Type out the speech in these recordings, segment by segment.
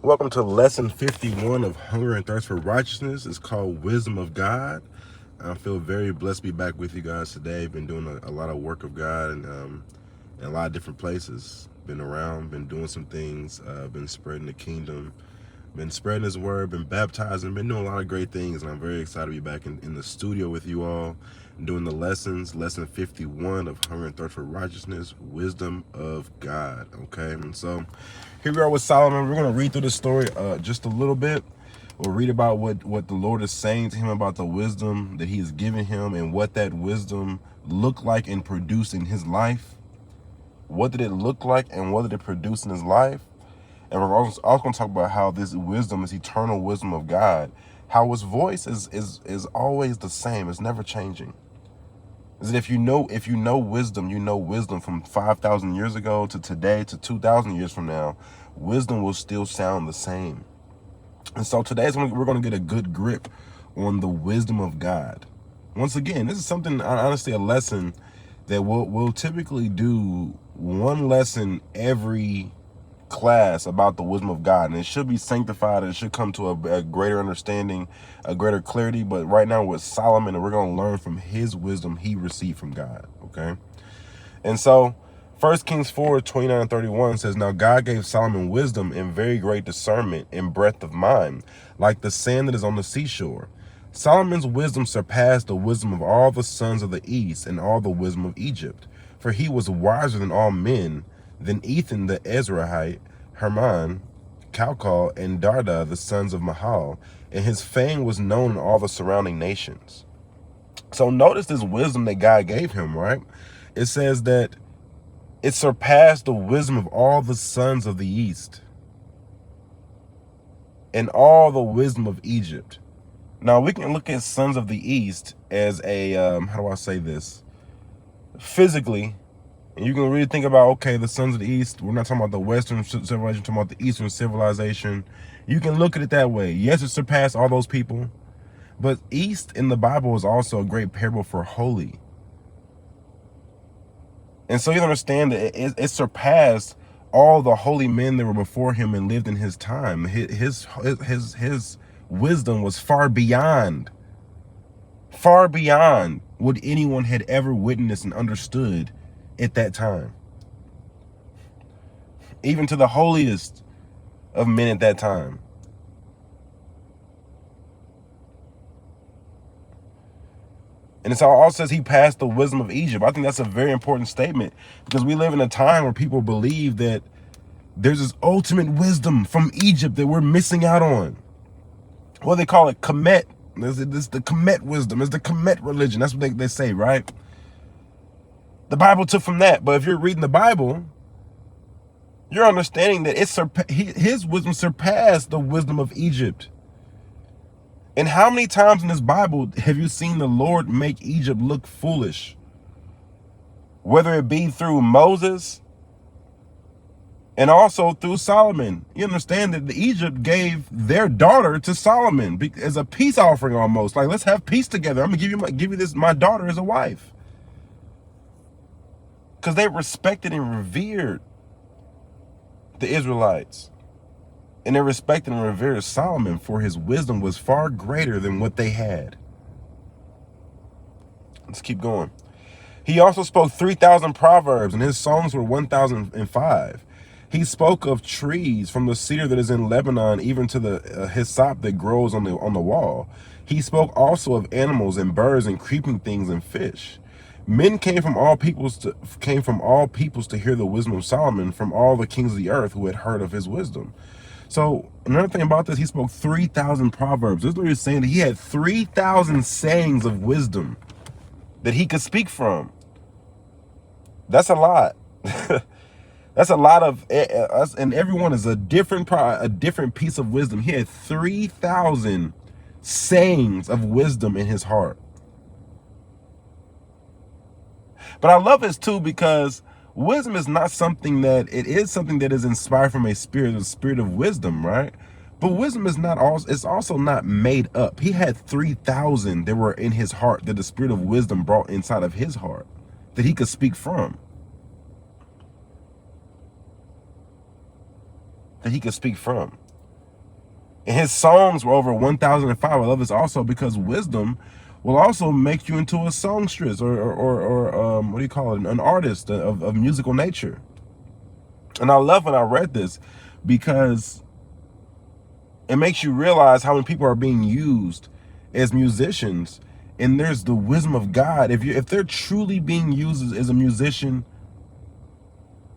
Welcome to lesson 51 of Hunger and Thirst for Righteousness. It's called Wisdom of God. I feel very blessed to be back with you guys today. Been doing a lot of work of God and in a lot of different places. Been around, been doing some things, been spreading the kingdom, been spreading his word, been baptizing, been doing a lot of great things. And I'm very excited to be back in the studio with you all, doing the lessons, lesson 51 of Hunger and Thirst for Righteousness, Wisdom of God. Okay, and so here we are with Solomon. We're going to read through the story just a little bit. We'll read about what the Lord is saying to him about the wisdom that he has given him and what that wisdom looked like and produced in his life. What did it look like and what did it produce in his life? And we're also going to talk about how this wisdom, this eternal wisdom of God, how his voice is always the same. It's never changing. Is that if you know wisdom, you know wisdom from 5,000 years ago to today to 2,000 years from now, wisdom will still sound the same. And so today we're going to get a good grip on the wisdom of God. Once again, this is something, honestly, a lesson that we'll typically do one lesson every class about the wisdom of God, and it should be sanctified and it should come to a greater understanding, a greater clarity. But right now with Solomon, and we're going to learn from his wisdom he received from God. Okay, and so 1 Kings 4:29-31 says, now God gave Solomon wisdom and very great discernment and breadth of mind, like the sand that is on the seashore. Solomon's wisdom surpassed the wisdom of all the sons of the east and all the wisdom of Egypt, for he was wiser than all men, than Ethan the Ezrahite, Herman, Calcol, and Darda, the sons of Mahal, and his fame was known in all the surrounding nations. So notice this wisdom that God gave him, right? It says that it surpassed the wisdom of all the sons of the east and all the wisdom of Egypt. Now, we can look at sons of the east as a, how do I say this? Physically, and you can really think about, okay, the sons of the east, we're not talking about the Western civilization, we're talking about the Eastern civilization. You can look at it that way. Yes, it surpassed all those people, but east in the Bible is also a great parable for holy. And so you understand that it surpassed all the holy men that were before him and lived in his time. His wisdom was far beyond what anyone had ever witnessed and understood at that time. Even to the holiest of men at that time. And it all says he passed the wisdom of Egypt. I think that's a very important statement, because we live in a time where people believe that there's this ultimate wisdom from Egypt that we're missing out on. Well, they call it Kemet. This the Kemet wisdom. It's the Kemet religion. That's what they say, right? The Bible took from that. But if you're reading the Bible, you're understanding that his wisdom surpassed the wisdom of Egypt. And how many times in this Bible have you seen the Lord make Egypt look foolish? Whether it be through Moses and also through Solomon. You understand that Egypt gave their daughter to Solomon as a peace offering almost. Like, let's have peace together. I'm going to give you this, my daughter as a wife. Because they respected and revered the Israelites. And they respected and revered Solomon, for his wisdom was far greater than what they had. Let's keep going. He also spoke 3,000 proverbs, and his songs were 1,005. He spoke of trees, from the cedar that is in Lebanon, even to the hyssop that grows on the wall. He spoke also of animals and birds and creeping things and fish. Men came from all peoples to hear the wisdom of Solomon, from all the kings of the earth who had heard of his wisdom. So another thing about this, he spoke 3,000 proverbs. This is literally saying that he had 3,000 sayings of wisdom that he could speak from. That's a lot. That's a lot of us, and everyone is a different piece of wisdom. He had 3,000 sayings of wisdom in his heart. But I love this too, because wisdom is not something that, it is something that is inspired from a spirit of wisdom, right? But wisdom is not also, it's also not made up. He had 3,000 that were in his heart, that the spirit of wisdom brought inside of his heart, that he could speak from. That he could speak from. And his songs were over 1,005. I love this also because wisdom will also make you into a songstress or what do you call it? An artist of musical nature. And I love when I read this because it makes you realize how many people are being used as musicians, and there's the wisdom of God. If they're truly being used as a musician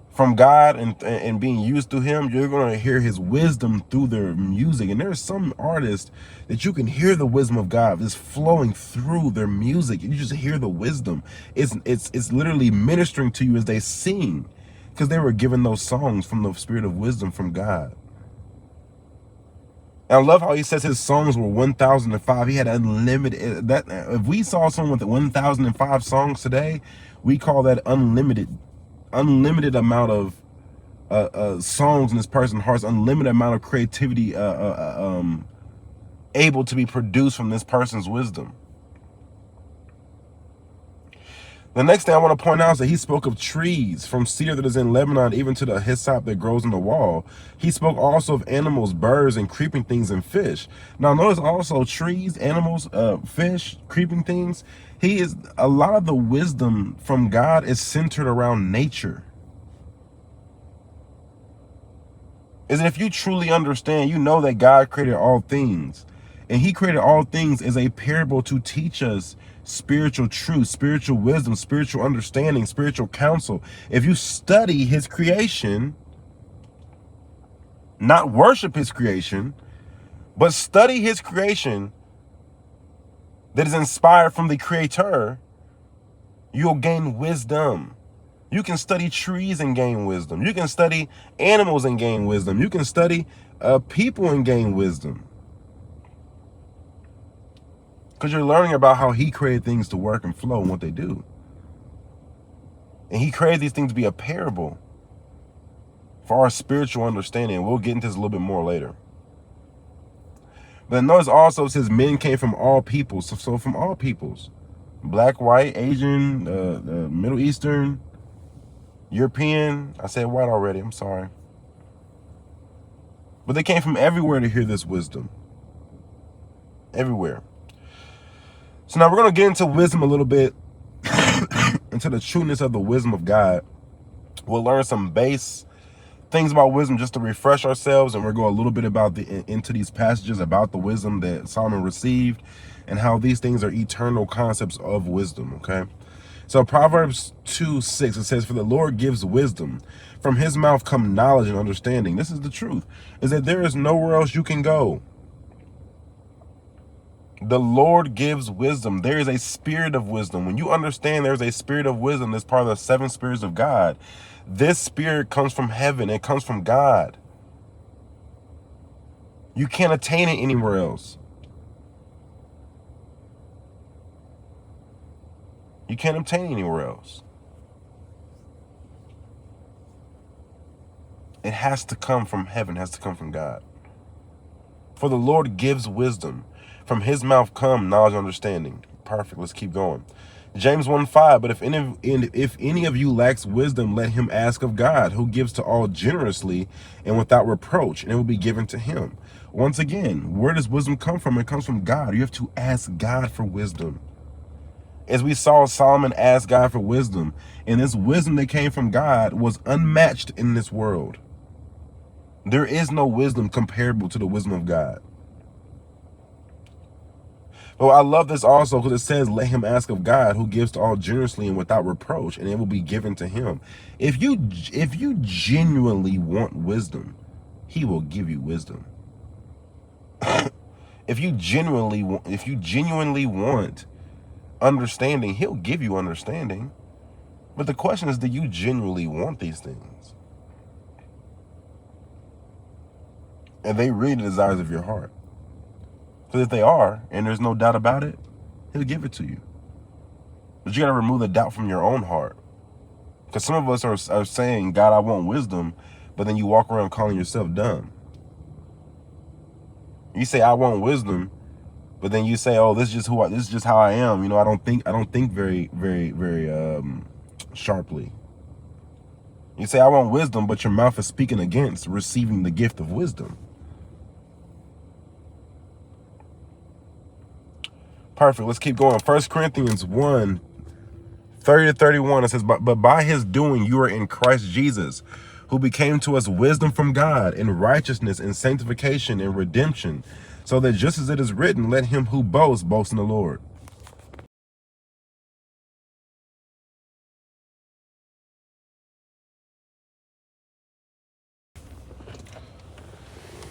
from God and being used through him, you're going to hear his wisdom through their music. And there's some artists that you can hear the wisdom of God just flowing through their music. You just hear the wisdom. It's literally ministering to you as they sing, because they were given those songs from the spirit of wisdom from God. And I love how he says his songs were 1,005. He had unlimited. That if we saw someone with 1,005 songs today, we call that unlimited amount of songs in this person's heart, unlimited amount of creativity able to be produced from this person's wisdom. The next thing I want to point out is that he spoke of trees, from cedar that is in Lebanon even to the hyssop that grows in the wall. He spoke also of animals, birds, and creeping things and fish. Now notice also trees, animals, fish, creeping things. A lot of the wisdom from God is centered around nature. Is that if you truly understand, you know that God created all things. And he created all things as a parable to teach us spiritual truth, spiritual wisdom, spiritual understanding, spiritual counsel. If you study his creation, not worship his creation, but study his creation that is inspired from the creator, you'll gain wisdom. You can study trees and gain wisdom. You can study animals and gain wisdom. You can study people and gain wisdom. Because you're learning about how he created things to work and flow and what they do. And he created these things to be a parable for our spiritual understanding. We'll get into this a little bit more later. But notice also it says men came from all peoples. So from all peoples. Black, white, Asian, Middle Eastern, European. I said white already. I'm sorry. But they came from everywhere to hear this wisdom. Everywhere. So now we're going to get into wisdom a little bit, into the trueness of the wisdom of God. We'll learn some base things about wisdom just to refresh ourselves, and we'll go a little bit about into these passages about the wisdom that Solomon received and how these things are eternal concepts of wisdom, okay? So Proverbs 2:6, it says, "For the Lord gives wisdom. From his mouth come knowledge and understanding." This is the truth, is that there is nowhere else you can go. The Lord gives wisdom. There is a spirit of wisdom. When you understand there's a spirit of wisdom that's part of the 7 spirits of God, this spirit comes from heaven. It comes from God. You can't attain it anywhere else. You can't obtain it anywhere else. It has to come from heaven. It has to come from God. For the Lord gives wisdom. From his mouth come knowledge and understanding. Perfect. Let's keep going. James 1:5, "But if any of you lacks wisdom, let him ask of God, who gives to all generously and without reproach, and it will be given to him." Once again, where does wisdom come from? It comes from God. You have to ask God for wisdom. As we saw Solomon ask God for wisdom, and this wisdom that came from God was unmatched in this world. There is no wisdom comparable to the wisdom of God. But I love this also because it says, "Let him ask of God, who gives to all generously and without reproach, and it will be given to him." If you genuinely want wisdom, he will give you wisdom. If you genuinely want understanding, he'll give you understanding. But the question is, do you genuinely want these things? And they really the desires of your heart. Because if they are, and there's no doubt about it, he'll give it to you. But you got to remove the doubt from your own heart. Because some of us are saying, "God, I want wisdom," but then you walk around calling yourself dumb. You say, "I want wisdom," but then you say, "Oh, this is just how I am. You know, I don't think very, very, very sharply." You say, "I want wisdom," but your mouth is speaking against receiving the gift of wisdom. Perfect. Let's keep going. 1 Corinthians 1, 30 to 31, it says, but by his doing you are in Christ Jesus, who became to us wisdom from God, and righteousness, and sanctification, and redemption, so that just as it is written, let him who boasts boast in the Lord.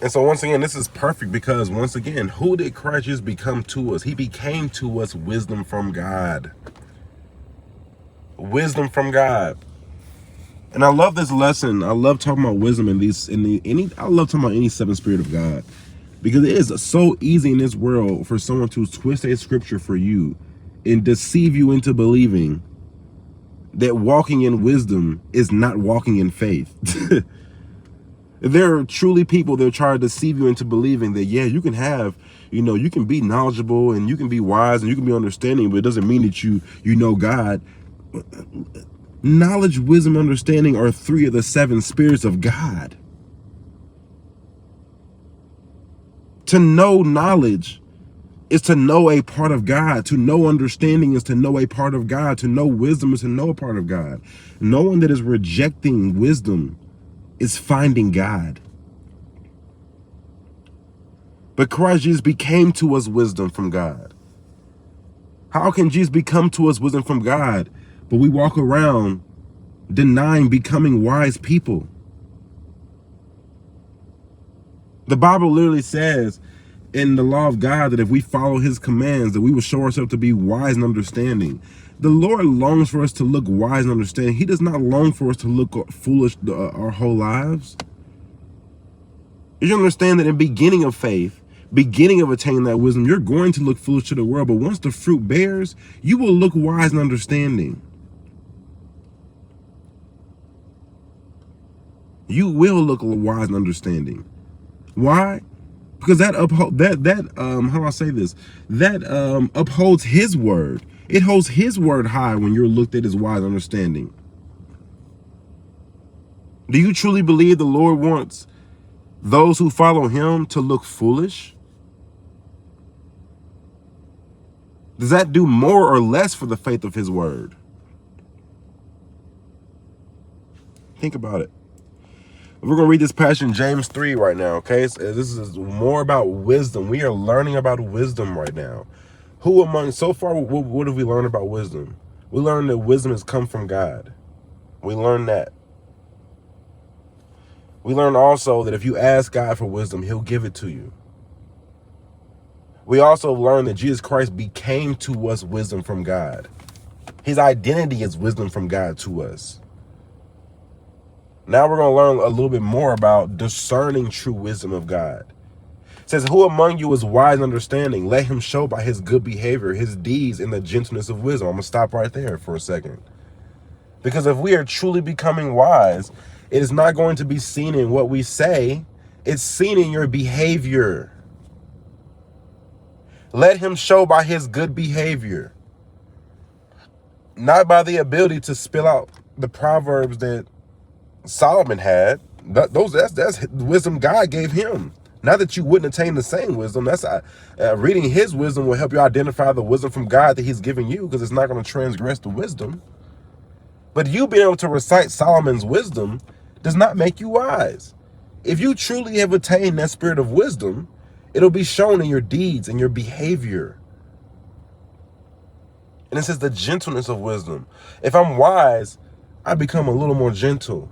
And so once again, this is perfect because once again, who did Christ Jesus become to us? He became to us wisdom from God. Wisdom from God. And I love this lesson. I love talking about wisdom I love talking about any seven spirit of God. Because it is so easy in this world for someone to twist a scripture for you and deceive you into believing that walking in wisdom is not walking in faith. There are truly people that try to deceive you into believing that, yeah, you can have, you can be knowledgeable and you can be wise and you can be understanding, but it doesn't mean that you know God. Knowledge, wisdom, understanding are three of the seven spirits of God. To know knowledge is to know a part of God. To know understanding is to know a part of God. To know wisdom is to know a part of God. No one that is rejecting wisdom is finding God. But Christ Jesus became to us wisdom from God. How can Jesus become to us wisdom from God, but we walk around denying becoming wise people? The Bible literally says in the law of God that if we follow his commands, that we will show ourselves to be wise and understanding. The Lord longs for us to look wise and understanding. He does not long for us to look foolish our whole lives. You should understand that in the beginning of faith, beginning of attaining that wisdom, you're going to look foolish to the world, but once the fruit bears, you will look wise and understanding. You will look wise and understanding. Why? Because that how do I say this? That upholds his word. It holds his word high when you're looked at as wise and understanding. Do you truly believe the Lord wants those who follow him to look foolish? Does that do more or less for the faith of his word? Think about it. We're going to read this passage in James 3 right now, okay? So this is more about wisdom. We are learning about wisdom right now. So far, what have we learned about wisdom? We learned that wisdom has come from God. We learned that. We learned also that if you ask God for wisdom, he'll give it to you. We also learned that Jesus Christ became to us wisdom from God. His identity is wisdom from God to us. Now we're going to learn a little bit more about discerning true wisdom of God. It says, who among you is wise and understanding? Let him show by his good behavior, his deeds, and the gentleness of wisdom. I'm going to stop right there for a second. Because if we are truly becoming wise, it is not going to be seen in what we say. It's seen in your behavior. Let him show by his good behavior. Not by the ability to spill out the proverbs that Solomon had. That's wisdom God gave him. Not that you wouldn't attain the same wisdom. That's reading his wisdom will help you identify the wisdom from God that he's giving you, because it's not going to transgress the wisdom. But you being able to recite Solomon's wisdom does not make you wise. If you truly have attained that spirit of wisdom, it'll be shown in your deeds and your behavior. And it says the gentleness of wisdom. If I'm wise, I become a little more gentle.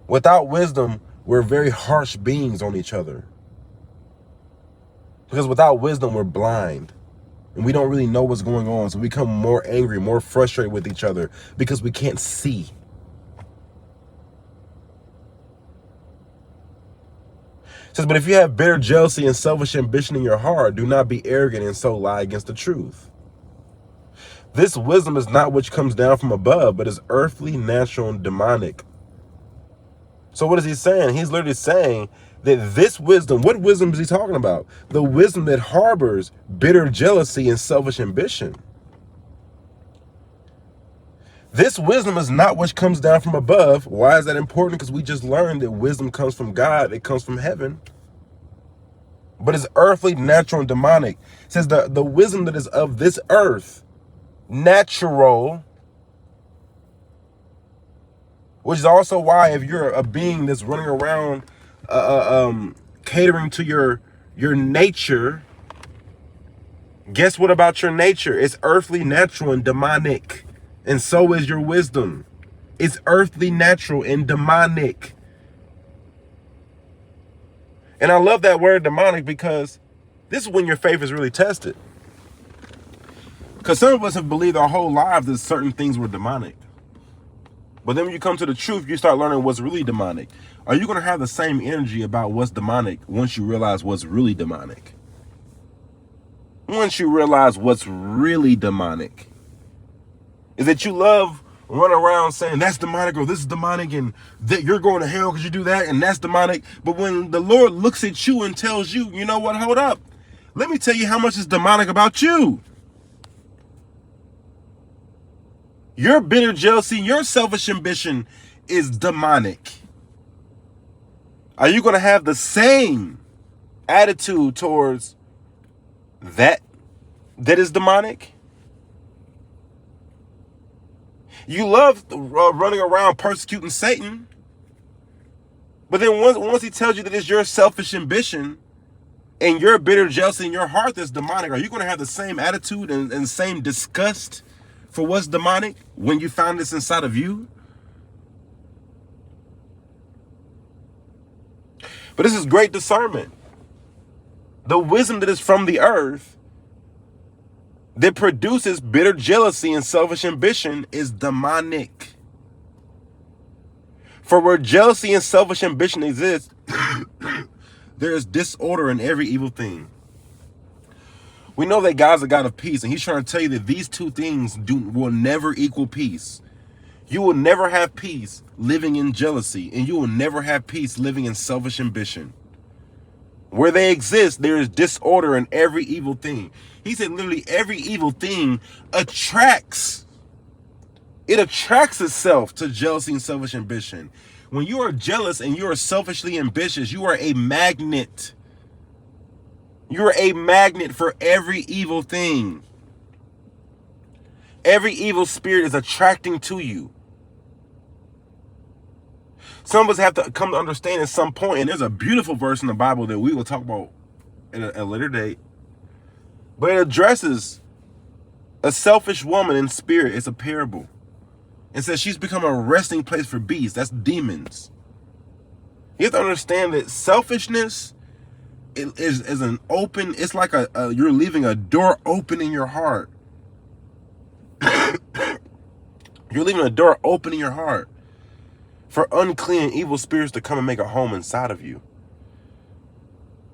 Without wisdom, we're very harsh beings on each other. Because without wisdom, we're blind. And we don't really know what's going on. So we become more angry, more frustrated with each other because we can't see. It says, but if you have bitter jealousy and selfish ambition in your heart, do not be arrogant and so lie against the truth. This wisdom is not which comes down from above, but is earthly, natural, and demonic. So what is he saying? He's literally saying that this wisdom, what wisdom is he talking about? The wisdom that harbors bitter jealousy and selfish ambition. This wisdom is not what comes down from above. Why is that important? Because we just learned that wisdom comes from God. It comes from heaven. but it's earthly, natural, and demonic. It says the wisdom that is of this earth, natural, which is also why if you're a being that's running around catering to your nature, guess what about your nature? It's earthly, natural, and demonic. And so is your wisdom. It's earthly, natural, and demonic. And I love that word demonic because this is when your faith is really tested. Because some of us have believed our whole lives that certain things were demonic. But then when you come to the truth, you start learning what's really demonic. Are you going to have the same energy about what's demonic once you realize what's really demonic? Once you realize what's really demonic, is that you love run around saying that's demonic or this is demonic and that you're going to hell because you do that and that's demonic. But when the Lord looks at you and tells you, you know what, hold up. Let me tell you how much is demonic about you. Your bitter jealousy, your selfish ambition is demonic. Are you going to have the same attitude towards that is demonic? You love running around persecuting Satan. But then once he tells you that it's your selfish ambition and your bitter jealousy in your heart that's demonic, are you going to have the same attitude and same disgust for what's demonic when you find this inside of you? But this is great discernment. The wisdom that is from the earth that produces bitter jealousy and selfish ambition is demonic. For where jealousy and selfish ambition exist, there is disorder in every evil thing. We know that God's a God of peace, and he's trying to tell you that these two things will never equal peace. You will never have peace living in jealousy, and you will never have peace living in selfish ambition. Where they exist, there is disorder in every evil thing. He said literally every evil thing attracts. It attracts itself to jealousy and selfish ambition. When you are jealous and you are selfishly ambitious, you are a magnet. You're a magnet for every evil thing. Every evil spirit is attracting to you. Some of us have to come to understand at some point, and there's a beautiful verse in the Bible that we will talk about at a later date, but it addresses a selfish woman in spirit. It's a parable. It says she's become a resting place for beasts. That's demons. You have to understand that selfishness is an open, it's like you're leaving a door open in your heart. You're leaving a door open in your heart for unclean and evil spirits to come and make a home inside of you.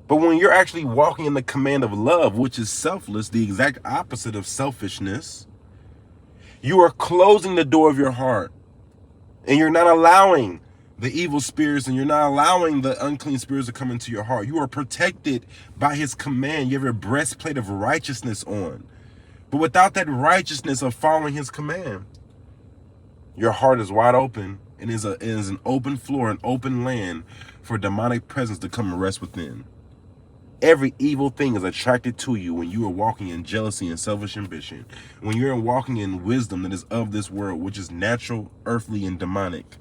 But when you're actually walking in the command of love, which is selfless, the exact opposite of selfishness, you are closing the door of your heart, and you're not allowing the evil spirits and you're not allowing the unclean spirits to come into your heart. You are protected by his command. You have a breastplate of righteousness on. But without that righteousness of following his command, your heart is wide open and is an open floor, an open land for demonic presence to come and rest within. Every evil thing is attracted to you when you are walking in jealousy and selfish ambition. When you're walking in wisdom that is of this world, which is natural, earthly, and demonic.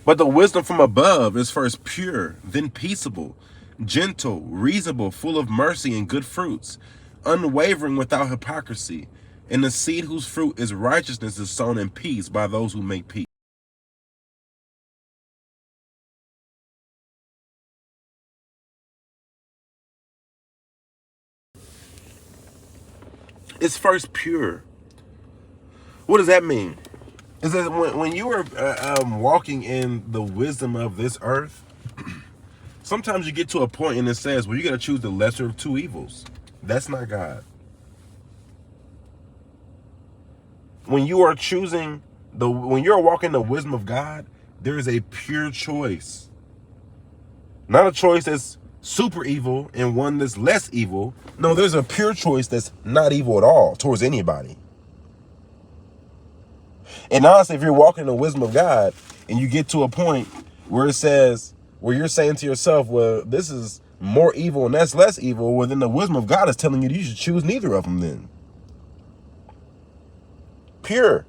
But the wisdom from above is first pure, then peaceable, gentle, reasonable, full of mercy and good fruits, unwavering without hypocrisy. And the seed whose fruit is righteousness is sown in peace by those who make peace. It's first pure. What does that mean? Is that when you are walking in the wisdom of this earth, sometimes you get to a point and it says, well, you got to choose the lesser of two evils. That's not God. When you are choosing when you're walking the wisdom of God, there is a pure choice. Not a choice that's super evil and one that's less evil. No, there's a pure choice that's not evil at all towards anybody. And honestly, if you're walking in the wisdom of God and you get to a point where it says, where you're saying to yourself, well, this is more evil and that's less evil, well, then the wisdom of God is telling you that you should choose neither of them then. Pure.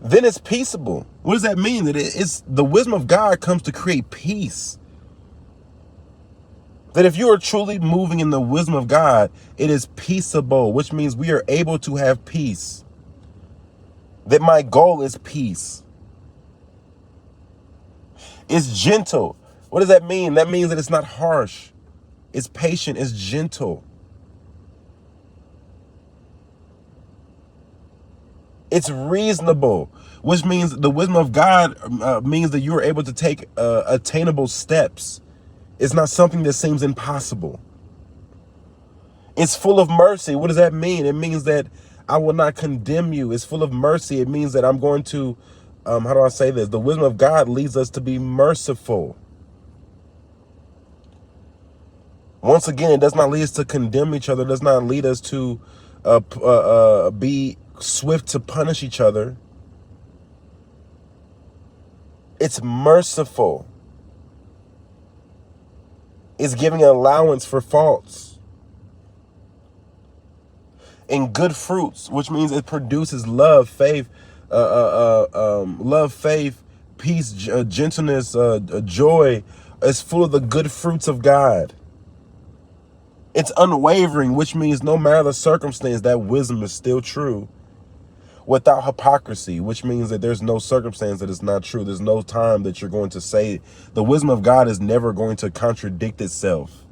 Then it's peaceable. What does that mean? That it's the wisdom of God comes to create peace. That if you are truly moving in the wisdom of God, it is peaceable, which means we are able to have peace. That my goal is peace. It's gentle. What does that mean? That means that it's not harsh. It's patient. It's gentle. It's reasonable, which means the wisdom of God means that you are able to take attainable steps. It's not something that seems impossible. It's full of mercy. What does that mean? It means that I will not condemn you. It's full of mercy. It means that I'm going to, how do I say this? The wisdom of God leads us to be merciful. Once again, it does not lead us to condemn each other. It does not lead us to be swift to punish each other. It's merciful. It's giving an allowance for faults. And good fruits, which means it produces love, faith, peace, gentleness, joy. It's full of the good fruits of God. It's unwavering, which means no matter the circumstance, that wisdom is still true. Without hypocrisy, which means that there's no circumstance that is not true. There's no time that you're going to say. The wisdom of God is never going to contradict itself.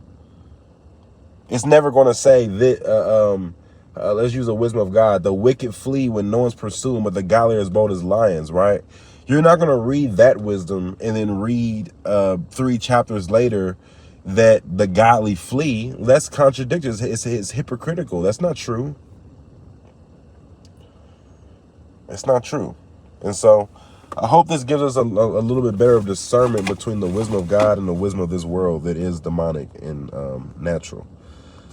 It's never going to say that, let's use the wisdom of God. The wicked flee when no one's pursuing, but the godly are as bold as lions, right? You're not going to read that wisdom and then read 3 chapters later that the godly flee. That's contradictory. It's hypocritical. That's not true. It's not true. And so I hope this gives us a little bit better of discernment between the wisdom of God and the wisdom of this world that is demonic and natural.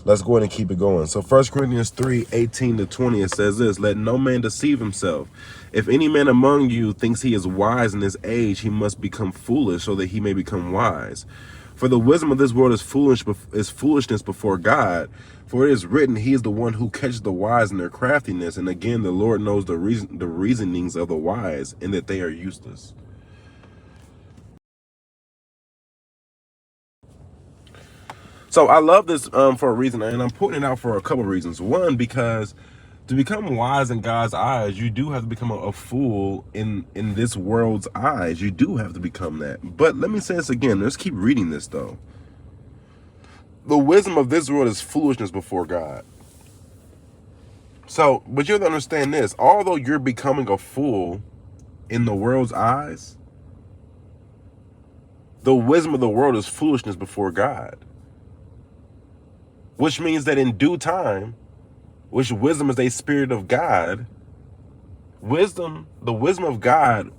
Let's go ahead and keep it going. So 1 Corinthians 3:18-20, it says this: let no man deceive himself. If any man among you thinks he is wise in this age, he must become foolish so that he may become wise. For the wisdom of this world is foolishness before God. For it is written, he is the one who catches the wise in their craftiness. And again, the Lord knows the reasonings of the wise, and that they are useless. So I love this for a reason, and I'm putting it out for a couple of reasons. One, because to become wise in God's eyes, you do have to become a fool in this world's eyes. You do have to become that. But let me say this again. Let's keep reading this, though. The wisdom of this world is foolishness before God. So, but you have to understand this. Although you're becoming a fool in the world's eyes, the wisdom of the world is foolishness before God. Which means that in due time, which wisdom is a spirit of God, the wisdom of God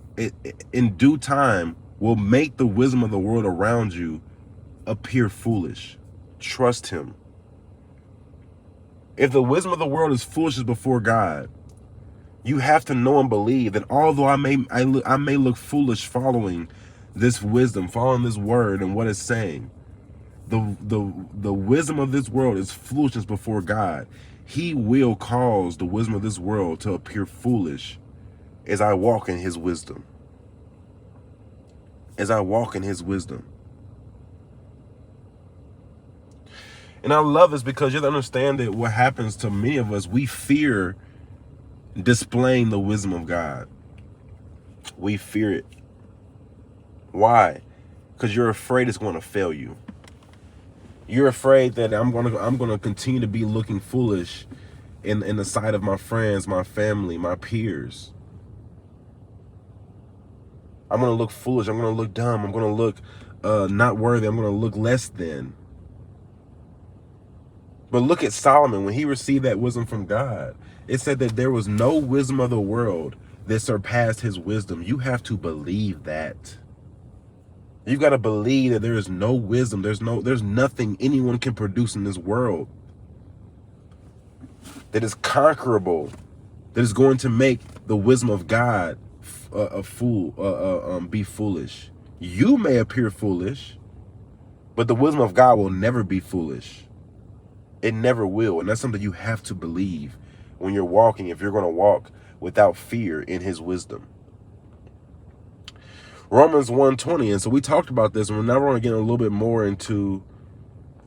in due time will make the wisdom of the world around you appear foolish. Trust him. If the wisdom of the world is foolishness before God, you have to know and believe that although I may look foolish following this wisdom, following this word and what it's saying, the wisdom of this world is foolishness before God. He will cause the wisdom of this world to appear foolish as I walk in his wisdom. As I walk in his wisdom. And I love this because you have to understand that what happens to many of us, we fear displaying the wisdom of God. We fear it. Why? Because you're afraid it's going to fail you. You're afraid that I'm gonna continue to be looking foolish in the sight of my friends, my family, my peers. I'm gonna look foolish. I'm gonna look dumb. I'm gonna look not worthy. I'm gonna look less than. But look at Solomon when he received that wisdom from God. It said that there was no wisdom of the world that surpassed his wisdom. You have to believe that. You've got to believe that there is no wisdom. There's nothing anyone can produce in this world that is conquerable, that is going to make the wisdom of God be foolish. You may appear foolish, but the wisdom of God will never be foolish. It never will. And that's something you have to believe when you're walking, if you're going to walk without fear in his wisdom. Romans 1:20. And so we talked about this, and now we're going to get a little bit more into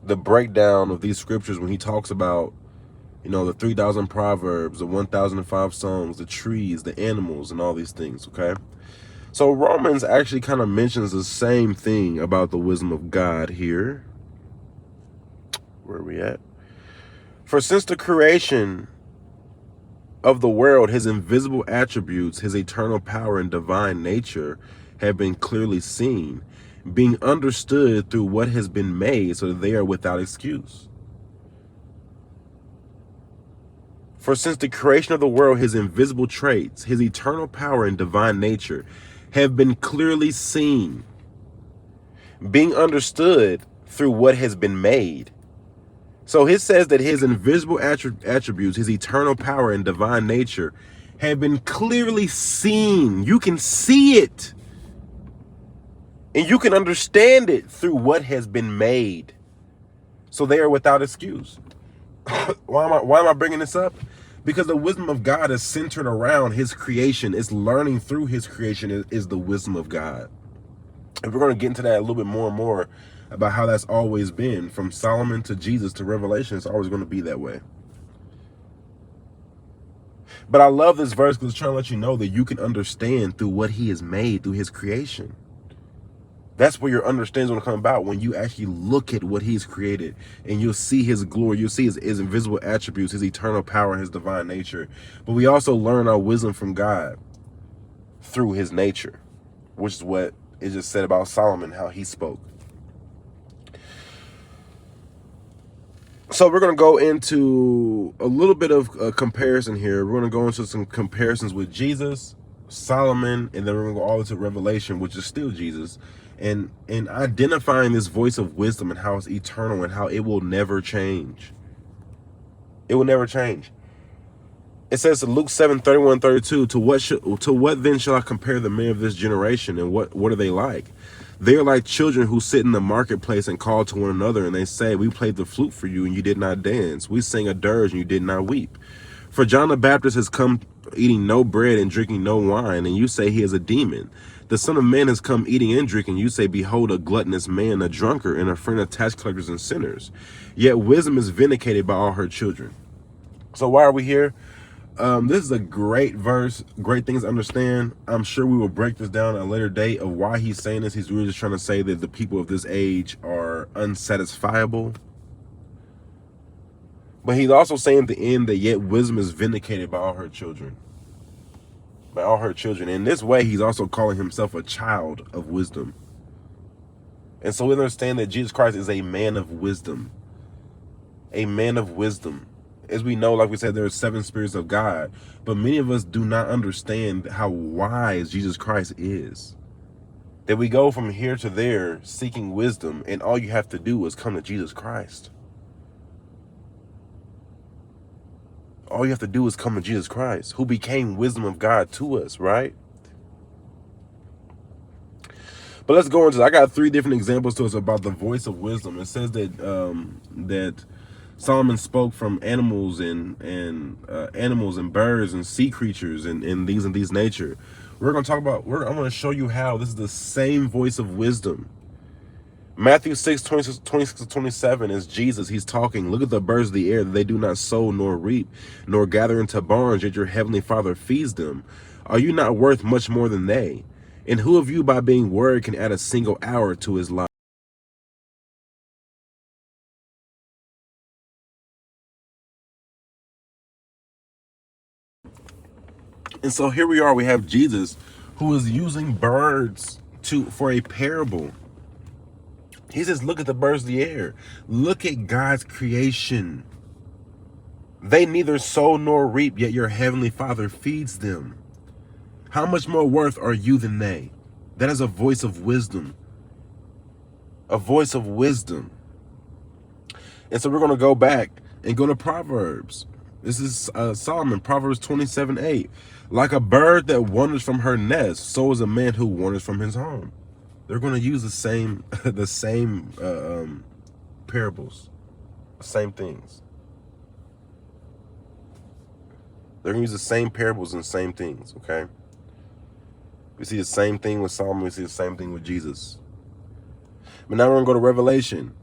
the breakdown of these scriptures when he talks about, you know, the 3,000 proverbs, the 1,005 songs, the trees, the animals, and all these things, okay? So Romans actually kind of mentions the same thing about the wisdom of God here. Where are we at? For since the creation of the world, his invisible attributes, his eternal power and divine nature have been clearly seen, being understood through what has been made, so that they are without excuse. For since the creation of the world, his invisible traits, his eternal power and divine nature have been clearly seen, being understood through what has been made. So it says that his invisible attributes, his eternal power and divine nature have been clearly seen. You can see it. And you can understand it through what has been made. So they are without excuse. Why am I bringing this up? Because the wisdom of God is centered around his creation. It's learning through his creation is the wisdom of God. And we're going to get into that a little bit more and more about how that's always been. From Solomon to Jesus to Revelation, it's always going to be that way. But I love this verse because it's trying to let you know that you can understand through what he has made, through his creation. That's where your understanding is going to come about, when you actually look at what he's created, and you'll see his glory, you'll see his invisible attributes, his eternal power, his divine nature. But we also learn our wisdom from God through his nature, which is what is just said about Solomon, how he spoke. So we're going to go into a little bit of a comparison here. We're going to go into some comparisons with Jesus, Solomon, and then we're going to go all into Revelation, which is still Jesus. And identifying this voice of wisdom and how it's eternal and how it will never change. It will never change. It says in Luke 7:31-32, to what then shall I compare the men of this generation, and what are they like? They are like children who sit in the marketplace and call to one another, and they say, we played the flute for you, and you did not dance. We sang a dirge, and you did not weep. For John the Baptist has come eating no bread and drinking no wine, and you say he is a demon. The Son of Man has come eating and drinking. You say, behold, a gluttonous man, a drunkard, and a friend of tax collectors and sinners. Yet wisdom is vindicated by all her children. So why are we here? This is a great verse, great things to understand. I'm sure we will break this down at a later date of why he's saying this. He's really just trying to say that the people of this age are unsatisfiable. But he's also saying at the end that yet wisdom is vindicated by all her children. By all her children. In this way, he's also calling himself a child of wisdom. And so we understand that Jesus Christ is a man of wisdom. A man of wisdom. As we know, like we said, there are 7 spirits of God. But many of us do not understand how wise Jesus Christ is. That we go from here to there seeking wisdom, and all you have to do is come to Jesus Christ. All you have to do is come to Jesus Christ, who became wisdom of God to us, right? But let's go into, I got 3 different examples to us about the voice of wisdom. It says that that Solomon spoke from animals and birds and sea creatures and these nature. We're going to talk about, I'm going to show you how this is the same voice of wisdom. Matthew 6:26-27 is Jesus. He's talking. Look at the birds of the air. They do not sow nor reap nor gather into barns, yet your heavenly Father feeds them. Are you not worth much more than they? And who of you by being word can add a single hour to his life? And so here we are. We have Jesus who is using birds for a parable. He says, look at the birds of the air. Look at God's creation. They neither sow nor reap, yet your heavenly Father feeds them. How much more worth are you than they? That is a voice of wisdom. A voice of wisdom. And so we're going to go back and go to Proverbs. This is Solomon, Proverbs 27:8. Like a bird that wanders from her nest, so is a man who wanders from his home. They're going to use the same the same parables, same things. They're going to use the same parables and same things, okay? We see the same thing with Solomon. We see the same thing with Jesus. But now we're going to go to Revelation.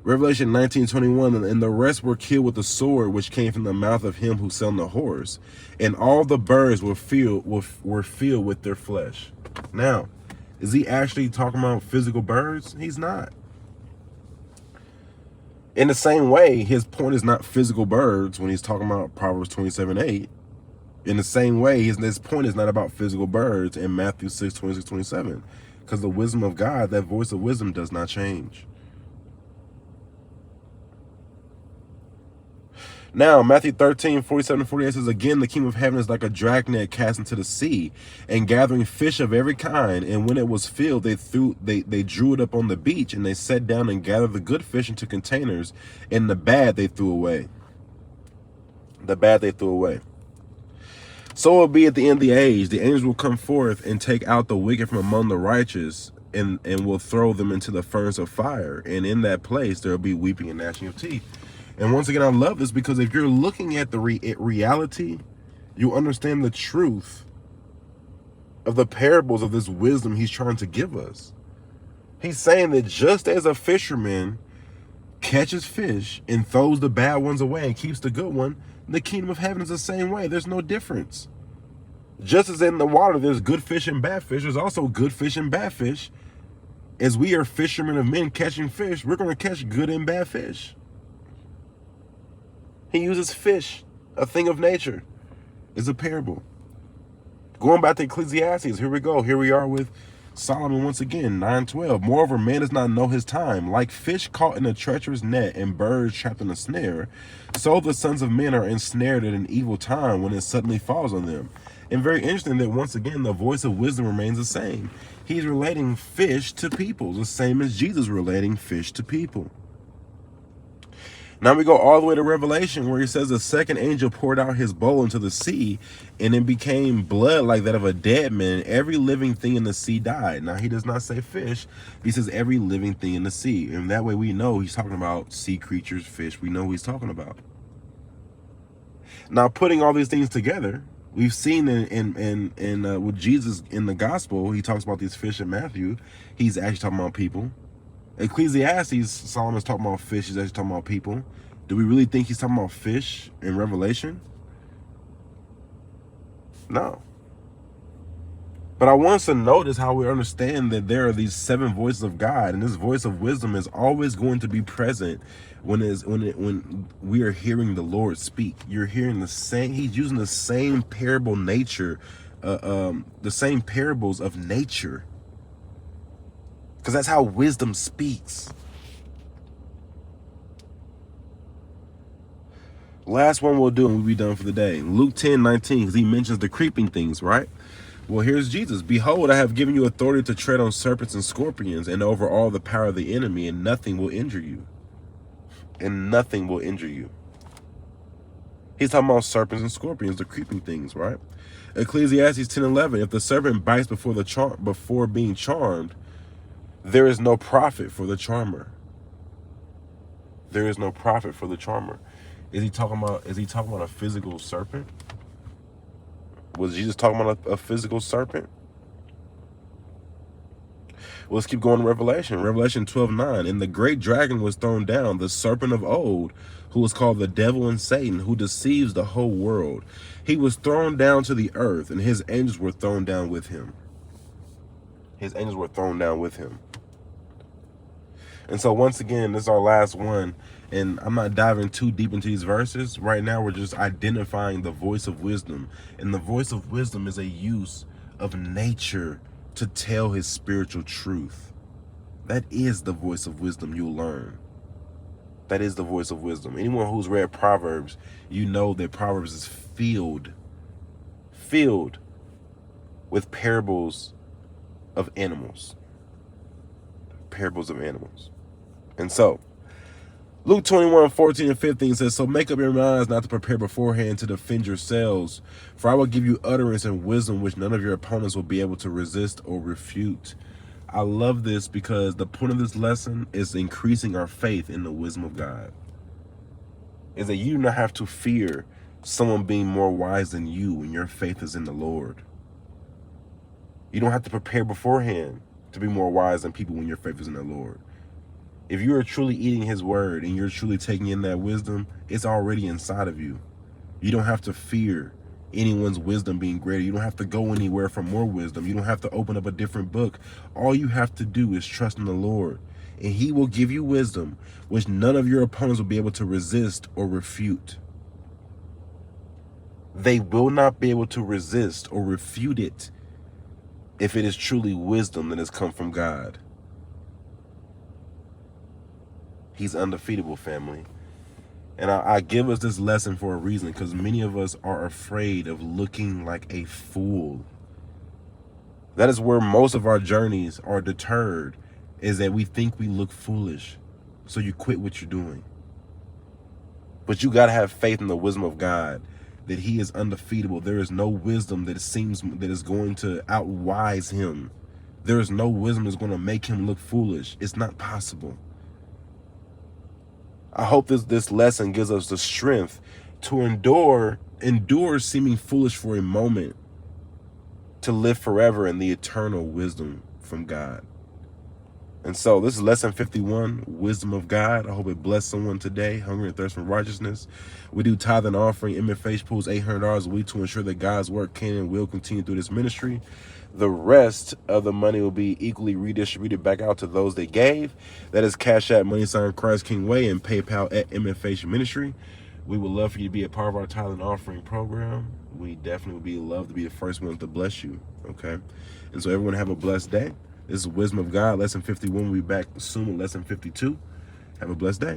Revelation 19:21, and the rest were killed with the sword which came from the mouth of him who sat on the horse, and all the birds were filled with their flesh. Now, is he actually talking about physical birds? He's not. In the same way, his point is not physical birds when he's talking about Proverbs 27:8. In the same way, his point is not about physical birds in Matthew 6:26-27, because the wisdom of God, that voice of wisdom, does not change. Now, Matthew 13:47-48 says, again, the kingdom of heaven is like a dragnet cast into the sea, and gathering fish of every kind. And when it was filled, they drew it up on the beach, and they sat down and gathered the good fish into containers, and the bad they threw away. The bad they threw away. So it will be at the end of the age. The angels will come forth and take out the wicked from among the righteous, and will throw them into the furnace of fire. And in that place there will be weeping and gnashing of teeth. And once again, I love this because if you're looking at the reality, you understand the truth of the parables of this wisdom he's trying to give us. He's saying that just as a fisherman catches fish and throws the bad ones away and keeps the good one, the kingdom of heaven is the same way. There's no difference. Just as in the water, there's good fish and bad fish, there's also good fish and bad fish. As we are fishermen of men catching fish, we're going to catch good and bad fish. He uses fish, a thing of nature, is a parable. Going back to Ecclesiastes, here we go. Here we are with Solomon once again, 9:12. Moreover, man does not know his time. Like fish caught in a treacherous net and birds trapped in a snare, so the sons of men are ensnared at an evil time when it suddenly falls on them. And very interesting that once again, the voice of wisdom remains the same. He's relating fish to people, the same as Jesus relating fish to people. Now we go all the way to Revelation where he says the second angel poured out his bowl into the sea, and it became blood like that of a dead man. Every living thing in the sea died. Now he does not say fish. He says every living thing in the sea. And that way we know he's talking about sea creatures, fish. We know who he's talking about. Now putting all these things together, we've seen in with Jesus in the gospel, he talks about these fish in Matthew. He's actually talking about people. Ecclesiastes, Solomon's talking about fish, he's actually talking about people. Do we really think he's talking about fish in Revelation? No. But I want us to notice how we understand that there are these 7 voices of God, and this voice of wisdom is always going to be present when we are hearing the Lord speak. You're hearing the same, he's using the same parable nature, the same parables of nature. Because that's how wisdom speaks. Last one we'll do and we'll be done for the day. Luke 10:19, because he mentions the creeping things, right? Well, here's Jesus. Behold, I have given you authority to tread on serpents and scorpions and over all the power of the enemy, and nothing will injure you. And nothing will injure you. He's talking about serpents and scorpions, the creeping things, right? Ecclesiastes 10:11, if the serpent bites before being charmed, there is no profit for the charmer. There is no profit for the charmer. Is he talking about a physical serpent? Was Jesus talking about a physical serpent? Well, let's keep going to Revelation. Revelation 12:9. And the great dragon was thrown down, the serpent of old, who was called the devil and Satan, who deceives the whole world. He was thrown down to the earth, and his angels were thrown down with him. His angels were thrown down with him. And so once again, this is our last one. And I'm not diving too deep into these verses. Right now, we're just identifying the voice of wisdom. And the voice of wisdom is a use of nature to tell his spiritual truth. That is the voice of wisdom you'll learn. That is the voice of wisdom. Anyone who's read Proverbs, you know that Proverbs is filled with parables of animals. Parables of animals. And so, Luke 21:14-15 says, so make up your minds not to prepare beforehand to defend yourselves, for I will give you utterance and wisdom which none of your opponents will be able to resist or refute. I love this because the point of this lesson is increasing our faith in the wisdom of God. Is that you do not have to fear someone being more wise than you when your faith is in the Lord. You don't have to prepare beforehand to be more wise than people when your faith is in the Lord. If you are truly eating his word and you're truly taking in that wisdom, it's already inside of you. You don't have to fear anyone's wisdom being greater. You don't have to go anywhere for more wisdom. You don't have to open up a different book. All you have to do is trust in the Lord, and he will give you wisdom which none of your opponents will be able to resist or refute. They will not be able to resist or refute it if it is truly wisdom that has come from God. He's undefeatable, family. And I give us this lesson for a reason, because many of us are afraid of looking like a fool. That is where most of our journeys are deterred, is that we think we look foolish. So you quit what you're doing. But you got to have faith in the wisdom of God, that he is undefeatable. There is no wisdom that seems that is going to outwise him. There is no wisdom that's going to make him look foolish. It's not possible. I hope this lesson gives us the strength to endure seeming foolish for a moment, to live forever in the eternal wisdom from God. And so this is lesson 51, wisdom of God. I hope it blessed someone today, hungry and thirst for righteousness. We do tithe and offering. MFH pulls $800 a week to ensure that God's work can and will continue through this ministry. The rest of the money will be equally redistributed back out to those that gave. That is Cash App, $ Christ King Way, and PayPal at MFH Ministry. We would love for you to be a part of our tithe and offering program. We definitely would be love to be the first one to bless you. Okay, and so everyone have a blessed day. This is Wisdom of God, lesson 51. We'll be back soon with lesson 52. Have a blessed day.